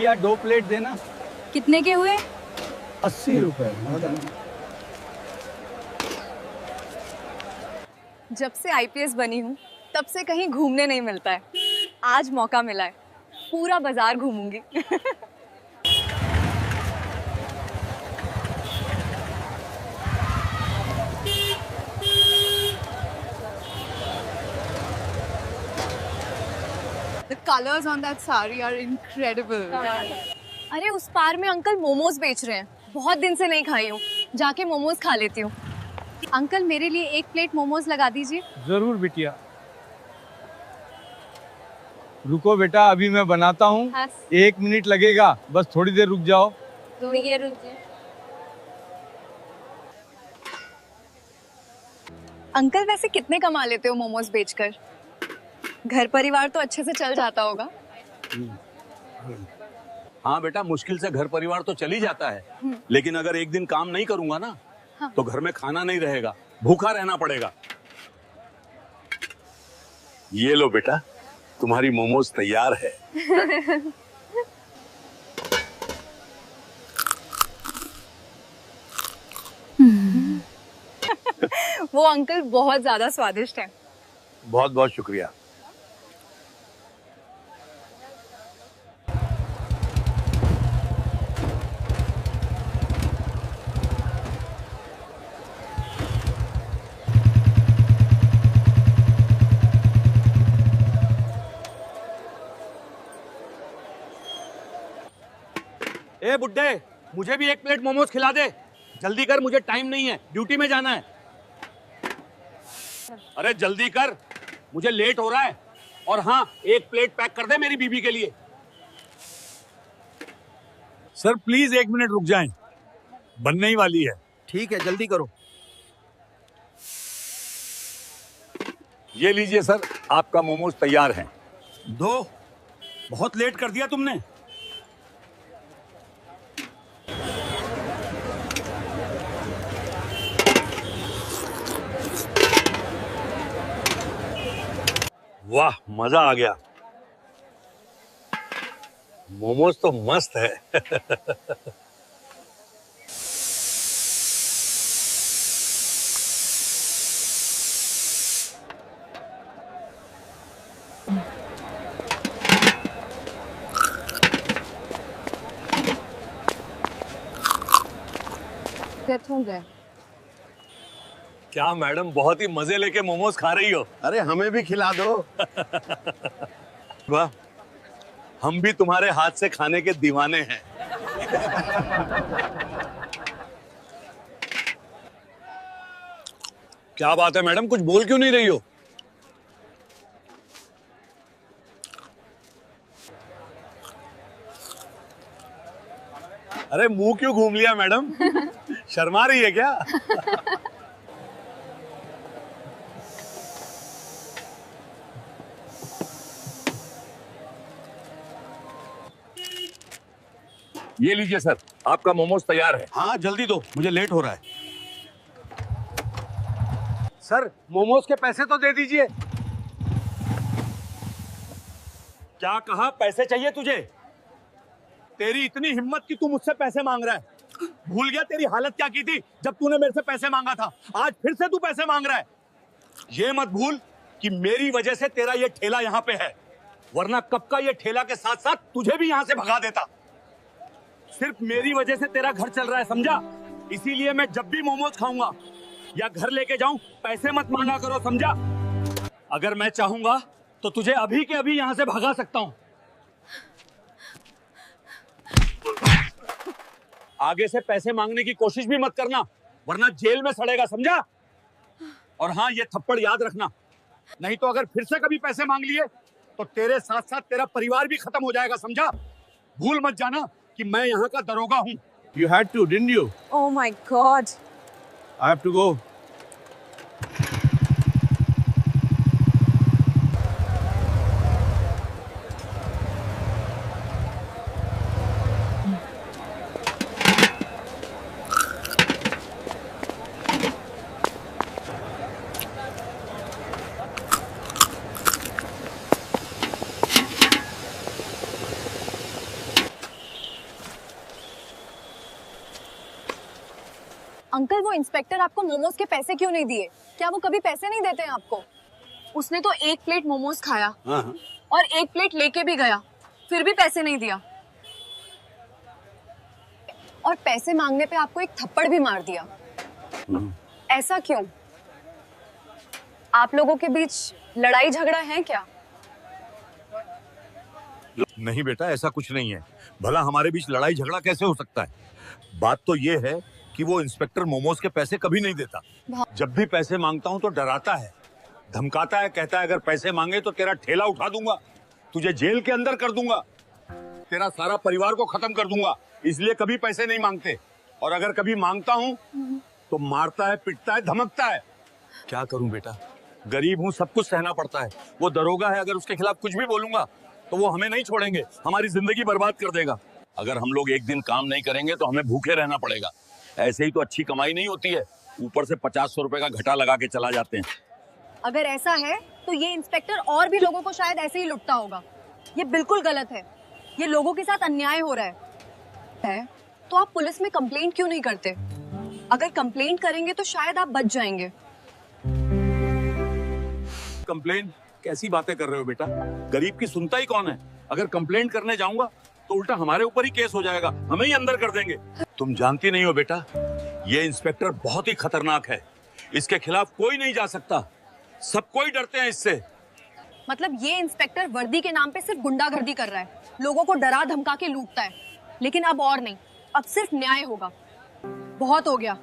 भैया 2 प्लेट देना। कितने के हुए? 80 रुपए। जब से आईपीएस बनी हूँ तब से कहीं घूमने नहीं मिलता है। आज मौका मिला है, पूरा बाजार घूमूंगी। The colors on that sari are incredible. अरे उस पार में अंकल मोमोज बेच रहे हैं, बहुत दिन से नहीं खाई हूँ, जाके मोमोज खा लेती हूँ। अंकल मेरे लिए 1 प्लेट मोमोज लगा दीजिए। जरूर बिटिया। रुको बेटा, अभी मैं बनाता हूँ। हाँ। 1 मिनट लगेगा, बस थोड़ी देर रुक जाओ। रुकिए। अंकल वैसे कितने कमा लेते हो मोमोज बेचकर? घर परिवार तो अच्छे से चल जाता होगा। हाँ बेटा, मुश्किल से घर परिवार तो चल ही जाता है, लेकिन अगर एक दिन काम नहीं करूंगा ना, हाँ। तो घर में खाना नहीं रहेगा, भूखा रहना पड़ेगा। ये लो बेटा, तुम्हारी मोमोज तैयार है। वो अंकल बहुत ज्यादा स्वादिष्ट है। बहुत बहुत शुक्रिया। ए बुड्ढे, मुझे भी 1 प्लेट मोमोज खिला दे। जल्दी कर, मुझे टाइम नहीं है, ड्यूटी में जाना है। अरे जल्दी कर, मुझे लेट हो रहा है। और हाँ, 1 प्लेट पैक कर दे मेरी बीबी के लिए। सर प्लीज 1 मिनट रुक जाएं, बनने ही वाली है। ठीक है, जल्दी करो। ये लीजिए सर, आपका मोमोज तैयार है। दो, बहुत लेट कर दिया तुमने। वाह, मजा आ गया। मोमोज तो मस्त है। क्या मैडम, बहुत ही मजे लेके मोमोज खा रही हो। अरे हमें भी खिला दो। वाह, हम भी तुम्हारे हाथ से खाने के दीवाने हैं। क्या बात है मैडम, कुछ बोल क्यों नहीं रही हो? अरे मुंह क्यों घूम लिया मैडम? शर्मा रही है क्या? ये लीजिए सर, आपका मोमोज तैयार है। हाँ जल्दी दो, मुझे लेट हो रहा है। सर मोमोज के पैसे तो दे दीजिए। क्या कहा, पैसे चाहिए तुझे? तेरी इतनी हिम्मत कि तू मुझसे पैसे मांग रहा है। भूल गया तेरी हालत क्या की थी जब तूने मेरे से पैसे मांगा था? आज फिर से तू पैसे मांग रहा है। ये मत भूल कि मेरी वजह से तेरा ये ठेला यहाँ पे है, वरना कब का ये ठेला के साथ साथ तुझे भी यहाँ से भगा देता। सिर्फ मेरी वजह से तेरा घर चल रहा है, समझा? इसीलिए मैं जब भी मोमोज खाऊंगा या घर लेके जाऊं, पैसे मत मांगा करो, समझा? अगर मैं चाहूंगा तो तुझे अभी के अभी यहाँ से भगा सकता हूं। आगे से पैसे मांगने की कोशिश भी मत करना, वरना जेल में सड़ेगा, समझा? और हाँ, ये थप्पड़ याद रखना, नहीं तो अगर फिर से कभी पैसे मांग लिए तो तेरे साथ साथ तेरा परिवार भी खत्म हो जाएगा, समझा? भूल मत जाना कि मैं यहाँ का दरोगा हूँ। You had to, didn't you? Oh my God. I have to go. Uncle वो इंस्पेक्टर आपको मोमोज के पैसे क्यों नहीं दिए? क्या वो कभी पैसे नहीं देते हैं आपको? उसने तो 1 प्लेट मोमोज खाया और 1 प्लेट लेके भी गया, फिर भी पैसे नहीं दिया। और पैसे मांगने पे आपको एक थप्पड़ भी मार दिया। ऐसा क्यों? आप लोगों के बीच लड़ाई झगड़ा है क्या? नहीं बेटा, ऐसा कुछ नहीं है। भला हमारे बीच लड़ाई झगड़ा कैसे हो सकता है? बात तो ये है कि वो इंस्पेक्टर मोमोज के पैसे कभी नहीं देता। जब भी पैसे मांगता हूँ तो डराता है, धमकाता है, कहता है अगर पैसे मांगे तो तेरा ठेला उठा दूंगा, तुझे जेल के अंदर कर दूंगा, तेरा सारा परिवार को खत्म कर दूंगा। इसलिए कभी पैसे नहीं मांगते। और अगर कभी मांगता हूँ तो मारता है, पिटता है, धमकता है। क्या करूं बेटा, गरीब हूँ, सब कुछ सहना पड़ता है। वो दरोगा है, अगर उसके खिलाफ कुछ भी बोलूंगा तो वो हमें नहीं छोड़ेंगे, हमारी जिंदगी बर्बाद कर देगा। अगर हम लोग एक दिन काम नहीं करेंगे तो हमें भूखे रहना पड़ेगा। ऐसे ही तो अच्छी कमाई नहीं होती है, ऊपर से 50-100 रुपए का घटा लगा के चला जाते हैं। अगर ऐसा है तो ये इंस्पेक्टर और भी लोगों को शायद ऐसे ही लुटता होगा। ये बिल्कुल गलत है। ये लोगों के साथ अन्याय हो रहा है। तो आप पुलिस में कंप्लेंट क्यों नहीं करते? अगर कंप्लेंट करेंगे तो शायद आप बच जाएंगे। कंप्लेन? कैसी बातें कर रहे हो बेटा? गरीब की सुनता ही कौन है? अगर कंप्लेंट करने जाऊंगा तो उल्टा हमारे ऊपर ही केस हो जाएगा, हमें ही अंदर कर देंगे। तुम जानती नहीं हो बेटा, ये इंस्पेक्टर बहुत ही खतरनाक है। इसके खिलाफ कोई नहीं जा सकता, सब कोई डरते हैं इससे। मतलब ये इंस्पेक्टर वर्दी के नाम पे सिर्फ गुंडागर्दी कर रहा है, लोगों को डरा धमका के लूटता है। लेकिन अब और नहीं, अब सिर्फ न्याय होगा। बहुत हो गया,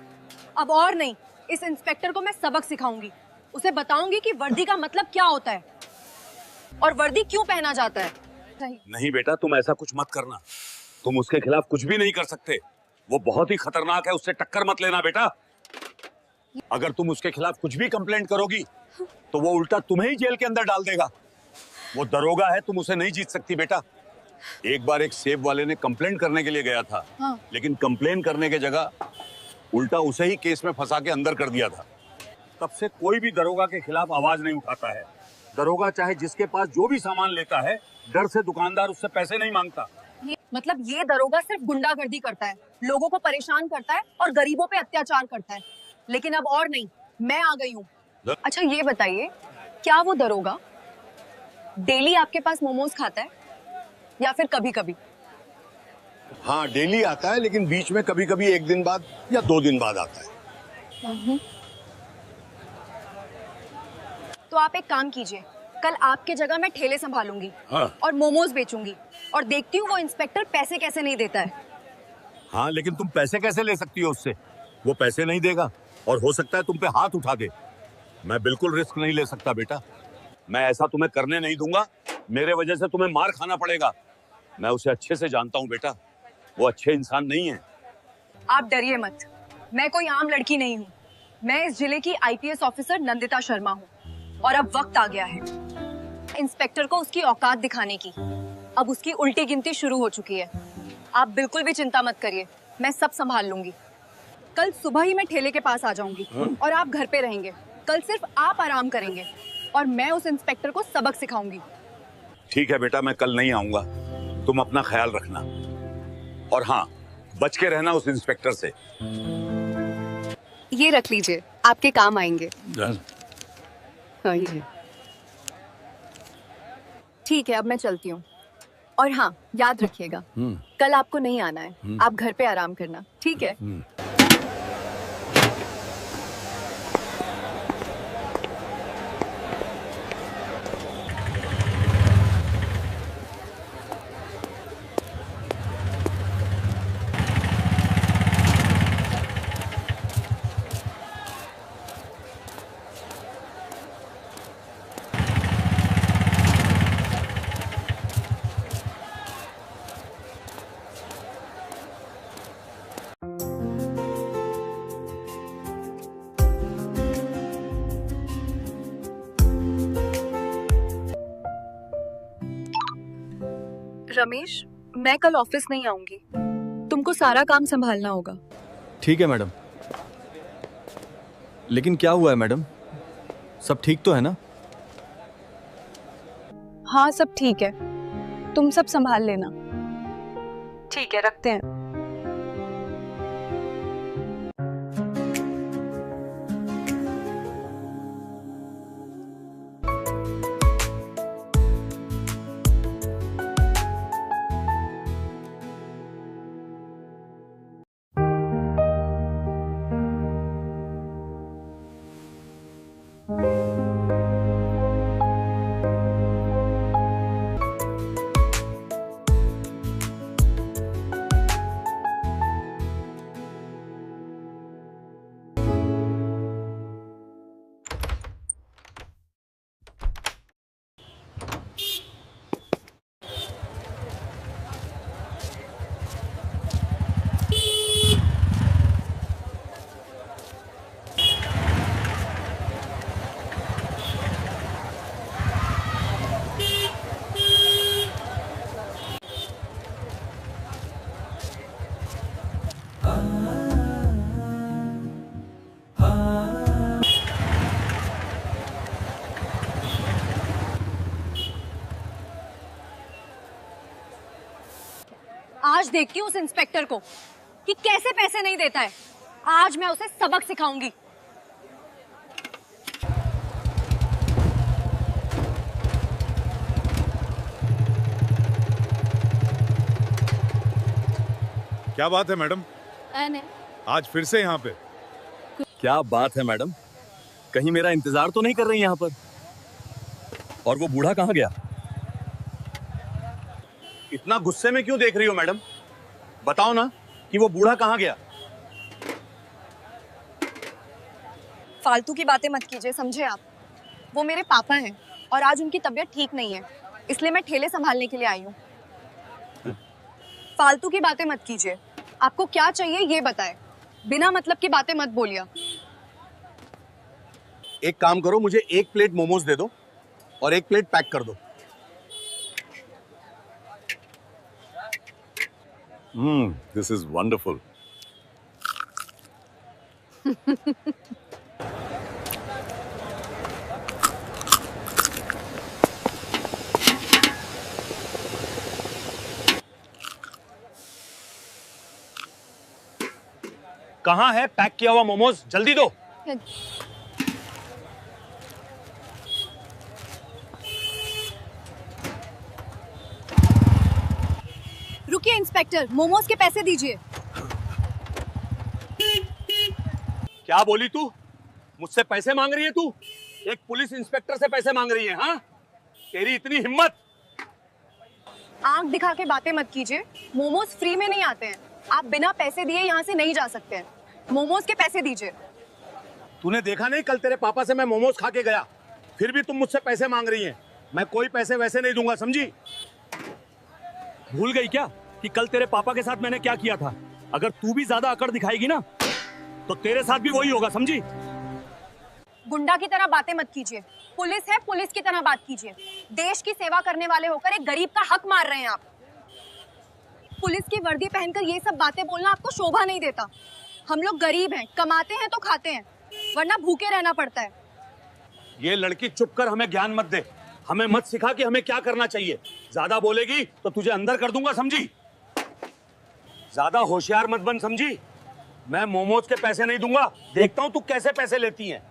अब और नहीं। इस इंस्पेक्टर को मैं सबक सिखाऊंगी, उसे बताऊंगी कि वर्दी का मतलब क्या होता है और वर्दी क्यों पहना जाता है। नहीं बेटा, तुम ऐसा कुछ मत करना। तुम उसके खिलाफ कुछ भी नहीं कर सकते, वो बहुत ही खतरनाक है, उससे टक्कर मत लेना बेटा। अगर तुम उसके खिलाफ कुछ भी कंप्लेंट करोगी तो वो उल्टा तुम्हें ही जेल के अंदर डाल देगा। वो दरोगा है, तुम उसे नहीं जीत सकती बेटा। एक बार एक सेब वाले ने कंप्लेंट करने के लिए गया था, लेकिन कंप्लेन करने के जगह उल्टा उसे ही केस में फंसा के अंदर कर दिया था। तब से कोई भी दरोगा के खिलाफ आवाज नहीं उठाता है। दरोगा चाहे जिसके पास जो भी सामान लेता है, डर से दुकानदार उससे पैसे नहीं मांगता। मतलब ये दरोगा सिर्फ गुंडागर्दी करता है, लोगों को परेशान करता है और गरीबों पे अत्याचार करता है। लेकिन अब और नहीं, मैं आ गई हूँ। अच्छा ये बताइए, क्या वो दरोगा डेली आपके पास मोमोज खाता है या फिर कभी कभी? हाँ, डेली आता है, लेकिन बीच में कभी कभी 1 दिन बाद या 2 दिन बाद आता है। तो आप एक काम कीजिए, कल आपके जगह मैं ठेले संभालूंगी और मोमोज बेचूंगी और देखती हूँ वो इंस्पेक्टर पैसे कैसे नहीं देता है। हाँ, लेकिन तुम पैसे कैसे ले सकती हो उससे? वो पैसे नहीं देगा और हो सकता है तुम पे हाथ उठा दे। मैं बिल्कुल रिस्क नहीं ले सकता बेटा। मैं ऐसा तुम्हें करने नहीं दूंगा, मेरे वजह से तुम्हें मार खाना पड़ेगा। मैं उसे अच्छे से जानता हूँ बेटा, वो अच्छे इंसान नहीं है। आप डरिए मत, मैं कोई आम लड़की नहीं हूँ। मैं इस जिले की IPS ऑफिसर नंदिता शर्मा हूँ और अब वक्त आ गया है इंस्पेक्टर को उसकी औकात दिखाने की। अब उसकी उल्टी गिनती शुरू हो चुकी है। आप बिल्कुल भी चिंता मत करिए, मैं सब संभाल लूंगी। कल सुबह ही मैं ठेले के पास आ जाऊंगी और आप घर पे रहेंगे। कल सिर्फ आप आराम करेंगे और मैं उस इंस्पेक्टर को सबक सिखाऊंगी। ठीक है बेटा, मैं कल नहीं आऊंगा, तुम अपना ख्याल रखना। और हाँ, बच के रहना उस इंस्पेक्टर से। ये रख लीजिए, आपके काम आएंगे। हाँ जी। ठीक है, अब मैं चलती हूँ। और हाँ, याद रखिएगा, कल आपको नहीं आना है, आप घर पे आराम करना, ठीक है? रमेश, मैं कल ऑफिस नहीं आऊंगी, तुमको सारा काम संभालना होगा। ठीक है मैडम। लेकिन क्या हुआ है मैडम, सब ठीक तो है ना? हाँ, सब ठीक है, तुम सब संभाल लेना। ठीक है, रखते हैं। आज देखती हूँ उस इंस्पेक्टर को कि कैसे पैसे नहीं देता है। आज मैं उसे सबक सिखाऊंगी। क्या बात है मैडम, आज फिर से यहाँ पे? क्या बात है मैडम, कहीं मेरा इंतजार तो नहीं कर रही यहाँ पर? और वो बूढ़ा कहाँ गया? इतना गुस्से में क्यों देख रही हो मैडम? बताओ ना कि वो बूढ़ा कहाँ गया? फालतू की बातें मत कीजिए, समझे आप? वो मेरे पापा हैं और आज उनकी तबीयत ठीक नहीं है, इसलिए मैं ठेले संभालने के लिए आई हूँ। फालतू की बातें मत कीजिए। आपको क्या चाहिए ये बताएं। बिना मतलब की बातें मत बोलिए। एक काम करो, मुझे 1 प्लेट मोमोज दे दो और 1 प्लेट पैक कर दो। This is wonderful. कहाँ है पैक किया हुआ मोमोज? जल्दी दो। रुकिए इंस्पेक्टर, मोमोज के पैसे दीजिए। क्या बोली तू? मुझसे पैसे मांग रही है तू? एक पुलिस इंस्पेक्टर से पैसे मांग रही है? हाँ, तेरी इतनी हिम्मत? आंख दिखा के बातें मत कीजिए। मोमोज फ्री में नहीं आते हैं। आप बिना पैसे दिए यहाँ से नहीं जा सकते हैं। मोमोज के पैसे दीजिए। तूने देखा नहीं, कल तेरे पापा से मैं मोमोज खा के गया, फिर भी तुम मुझसे पैसे मांग रही हैं। मैं कोई पैसे वैसे नहीं दूंगा, समझी? भूल गई क्या कि कल तेरे पापा के साथ मैंने क्या किया था? अगर तू भी ज्यादा अकड़ दिखाएगी ना तो तेरे साथ भी वही होगा, समझी? गुंडा की तरह बातें मत कीजिए। पुलिस है, पुलिस की तरह बात कीजिए। देश की सेवा करने वाले होकर एक गरीब का हक मार रहे हैं आप। पुलिस की वर्दी पहनकर ये सब बातें बोलना आपको शोभा नहीं देता। हम लोग गरीब हैं, कमाते हैं तो खाते हैं, वरना भूखे रहना पड़ता है। ये लड़की चुप कर, हमें ज्ञान मत दे। हमें मत सिखा कि हमें क्या करना चाहिए। ज्यादा बोलेगी तो तुझे अंदर कर दूंगा, समझी? ज्यादा होशियार मत बन, समझी? मैं मोमोज के पैसे नहीं दूंगा। देखता हूं तू कैसे पैसे लेती हैं।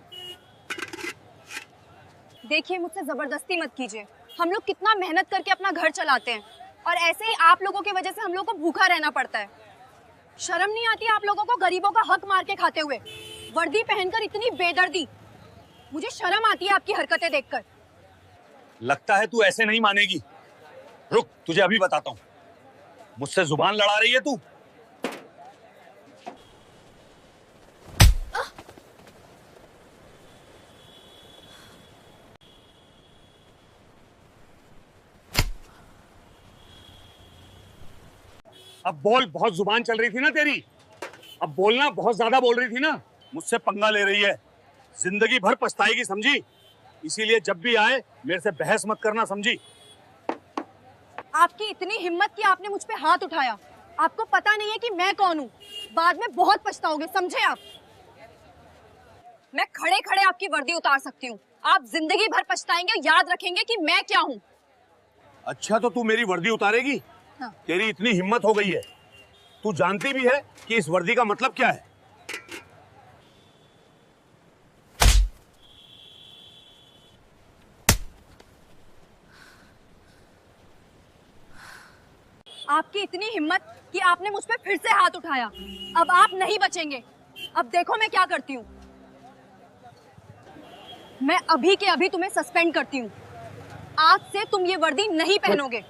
देखिए, मुझसे जबरदस्ती मत कीजिए। हम लोग कितना मेहनत करके अपना घर चलाते हैं और ऐसे ही आप लोगों की वजह से हम लोग को भूखा रहना पड़ता है। शर्म नहीं आती आप लोगों को गरीबों का हक मार के खाते हुए? वर्दी पहनकर इतनी बेदर्दी, मुझे शर्म आती है आपकी हरकतें देखकर। लगता है तू ऐसे नहीं मानेगी। रुक, तुझे अभी बताता हूं। मुझसे जुबान लड़ा रही है तू? अब बोल, बहुत जुबान चल रही थी ना तेरी। अब बोलना, बहुत ज्यादा बोल रही थी ना। मुझसे पंगा ले रही है, जिंदगी भर पछताएगी, समझी? इसीलिए जब भी आए मेरे से बहस मत करना, समझी? आपकी इतनी हिम्मत कि आपने मुझ पे हाथ उठाया। आपको पता नहीं है कि मैं कौन हूँ। बाद में बहुत पछताओगे, समझे आप? मैं खड़े खड़े आपकी वर्दी उतार सकती हूँ। आप जिंदगी भर पछताएंगे, याद रखेंगे कि मैं क्या हूँ। अच्छा, तो तू मेरी वर्दी उतारेगी? हाँ। तेरी इतनी हिम्मत हो गई है। तू जानती भी है कि इस वर्दी का मतलब क्या है? आपकी इतनी हिम्मत कि आपने मुझ पे फिर से हाथ उठाया। अब आप नहीं बचेंगे। अब देखो मैं क्या करती हूँ। मैं अभी के अभी तुम्हें सस्पेंड करती हूँ। आज से तुम ये वर्दी नहीं पहनोगे।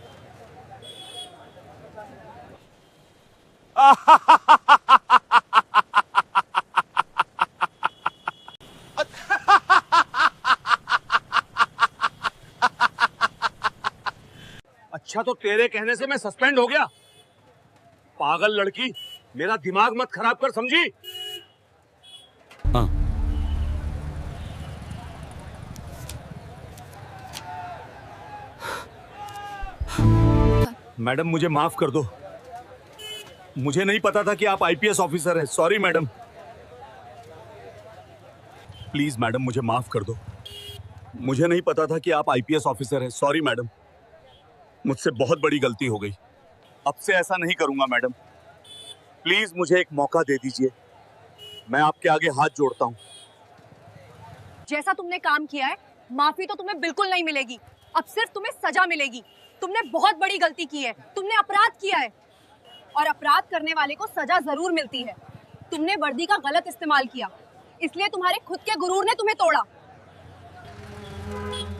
अच्छा, तो तेरे कहने से मैं सस्पेंड हो गया? पागल लड़की, मेरा दिमाग मत खराब कर, समझी? हाँ। मैडम, मुझे माफ कर दो। मुझे नहीं पता था कि आप आईपीएस ऑफिसर हैं। Sorry madam. प्लीज मैडम, मुझे माफ कर दो। मुझे नहीं पता था कि आप आईपीएस ऑफिसर हैं। सॉरी मैडम, मुझसे बहुत बड़ी गलती हो गई। अब से ऐसा नहीं करूंगा मैडम। प्लीज मुझे एक मौका दे दीजिए। मैं आपके आगे हाथ जोड़ता हूँ। जैसा तुमने काम किया है, माफी तो तुम्हें बिल्कुल नहीं मिलेगी। अब सिर्फ तुम्हें सजा मिलेगी। तुमने बहुत बड़ी गलती की है, तुमने अपराध किया है, और अपराध करने वाले को सजा जरूर मिलती है। तुमने वर्दी का गलत इस्तेमाल किया, इसलिए तुम्हारे खुद के गुरूर ने तुम्हें तोड़ा।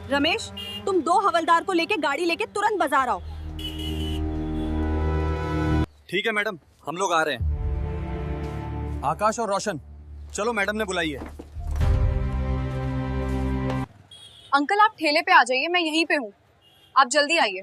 रमेश, तुम 2 हवलदार को लेके गाड़ी लेके तुरंत बाजार आओ। ठीक है मैडम, हम लोग आ रहे हैं। आकाश और रोशन, चलो मैडम ने बुलाई है। अंकल, आप ठेले पे आ जाइए, मैं यहीं पे हूँ। आप जल्दी आइए।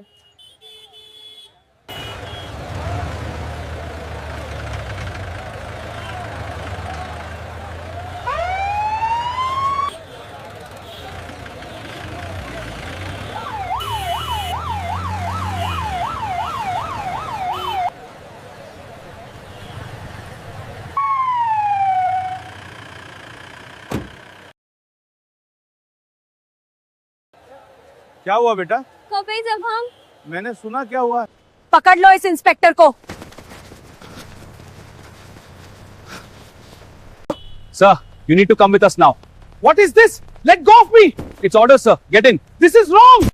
क्या हुआ बेटा? कभी जब हम मैंने सुना, क्या हुआ? पकड़ लो इस इंस्पेक्टर को। Sir, you need to come with us now. What is this? Let go of me! It's orders, sir. Get in. This is wrong!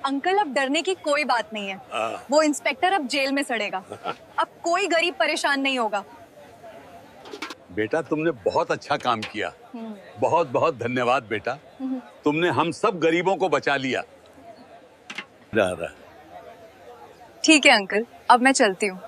Uncle, अब डरने की कोई बात नहीं है। वो इंस्पेक्टर अब जेल में सड़ेगा। अब कोई गरीब परेशान नहीं होगा। बेटा, तुमने बहुत अच्छा काम किया। बहुत बहुत धन्यवाद बेटा। तुमने हम सब गरीबों को बचा लिया। ठीक है अंकल, अब मैं चलती हूँ।